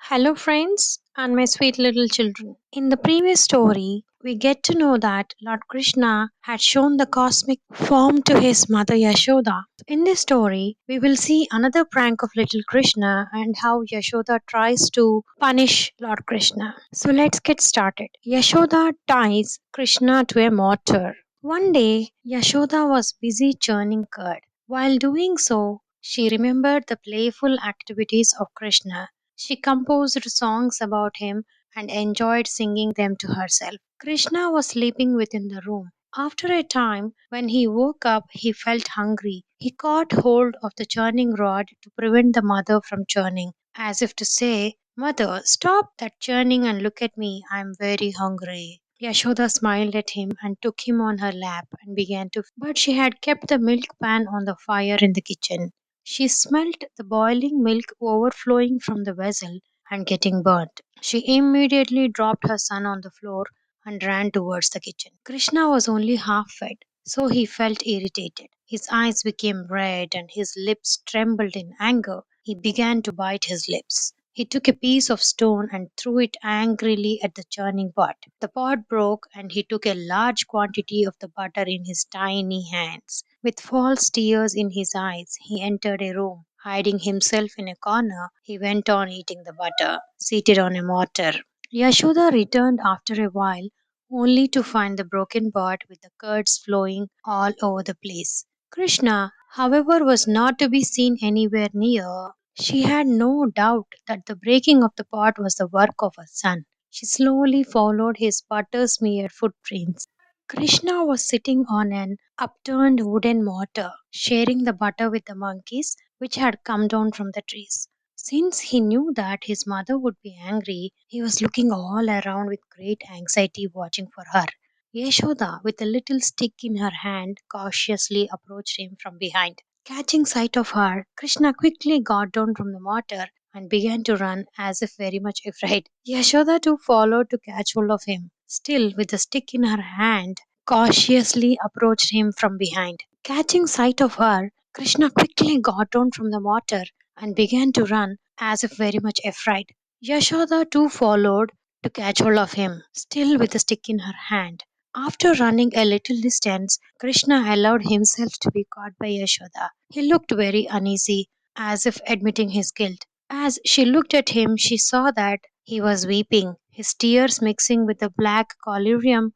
Hello, friends, and my sweet little children. In the previous story, we get to know that Lord Krishna had shown the cosmic form to his mother Yashoda. In this story, we will see another prank of little Krishna and how Yashoda tries to punish Lord Krishna. So let's get started. Yashoda ties Krishna to a mortar. One day, Yashoda was busy churning curd. While doing so, she remembered the playful activities of Krishna. She composed songs about him and enjoyed singing them to herself. Krishna was sleeping within the room. After a time, when he woke up, he felt hungry. He caught hold of the churning rod to prevent the mother from churning, as if to say, "Mother, stop that churning and look at me. I'm very hungry." Yashoda smiled at him and took him on her lap and began to. But she had kept the milk pan on the fire in the kitchen. She smelt the boiling milk overflowing from the vessel and getting burnt. She immediately dropped her son on the floor and ran towards the kitchen. Krishna was only half fed, so he felt irritated. His eyes became red and his lips trembled in anger. He began to bite his lips. He took a piece of stone and threw it angrily at the churning pot. The pot broke and he took a large quantity of the butter in his tiny hands. With false tears in his eyes, he entered a room. Hiding himself in a corner, he went on eating the butter, seated on a mortar. Yashoda returned after a while, only to find the broken pot with the curds flowing all over the place. Krishna, however, was not to be seen anywhere near. She had no doubt that the breaking of the pot was the work of her son. She slowly followed his butter smeared footprints. Krishna was sitting on an upturned wooden mortar, sharing the butter with the monkeys which had come down from the trees. Since he knew that his mother would be angry, he was looking all around with great anxiety, watching for her. Yashoda, with a little stick in her hand, cautiously approached him from behind. Catching sight of her, Krishna quickly got down from the mortar and began to run as if very much afraid. Yashoda too followed to catch hold of him. Still, with the stick in her hand, cautiously approached him from behind. Catching sight of her, Krishna quickly got down from the mortar and began to run as if very much afraid. Yashoda too followed to catch hold of him, still with the stick in her hand. After running a little distance, Krishna allowed himself to be caught by Yashoda. He looked very uneasy, as if admitting his guilt. As she looked at him, she saw that he was weeping, his tears mixing with the black collyrium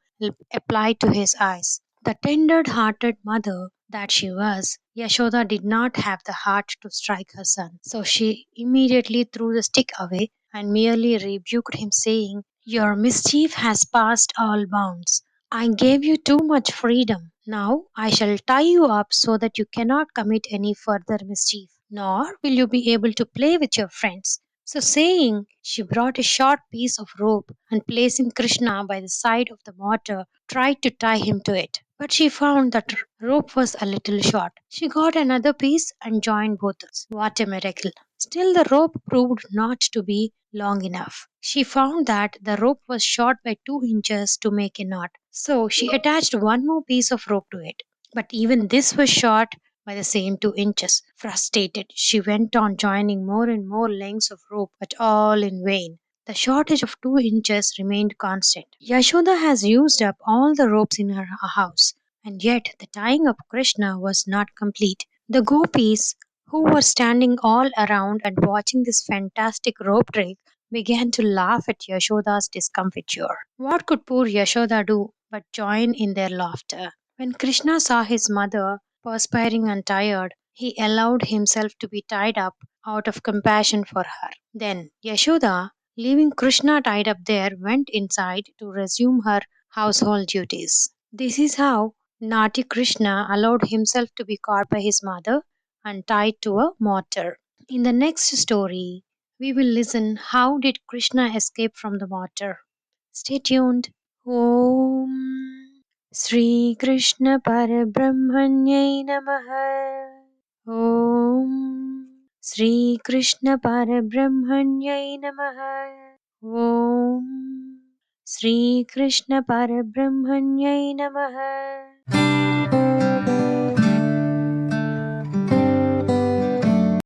applied to his eyes. The tender hearted mother that she was, Yashoda did not have the heart to strike her son. So she immediately threw the stick away and merely rebuked him, saying, "Your mischief has passed all bounds. I gave you too much freedom. Now I shall tie you up so that you cannot commit any further mischief, nor will you be able to play with your friends." So saying, she brought a short piece of rope and placing Krishna by the side of the mortar, tried to tie him to it. But she found that rope was a little short. She got another piece and joined both. What a miracle! Still, the rope proved not to be long enough. She found that the rope was short by 2 inches to make a knot. So she attached one more piece of rope to it. But even this was short by the same 2 inches. Frustrated, she went on joining more and more lengths of rope, but all in vain. The shortage of 2 inches remained constant. Yashoda has used up all the ropes in her house, and yet the tying of Krishna was not complete. The gopis, who were standing all around and watching this fantastic rope trick, began to laugh at Yashoda's discomfiture. What could poor Yashoda do but join in their laughter? When Krishna saw his mother perspiring and tired, he allowed himself to be tied up out of compassion for her. Then Yashoda, leaving Krishna tied up there, went inside to resume her household duties. This is how naughty Krishna allowed himself to be caught by his mother and tied to a mortar. In the next story, we will listen how did Krishna escape from the mortar. Stay tuned. Om Sri Krishna Parabrahmanyai Namaha. Om Sri Krishna Parabrahmanyai Namaha. Om Sri Krishna Parabrahmanyai Namaha.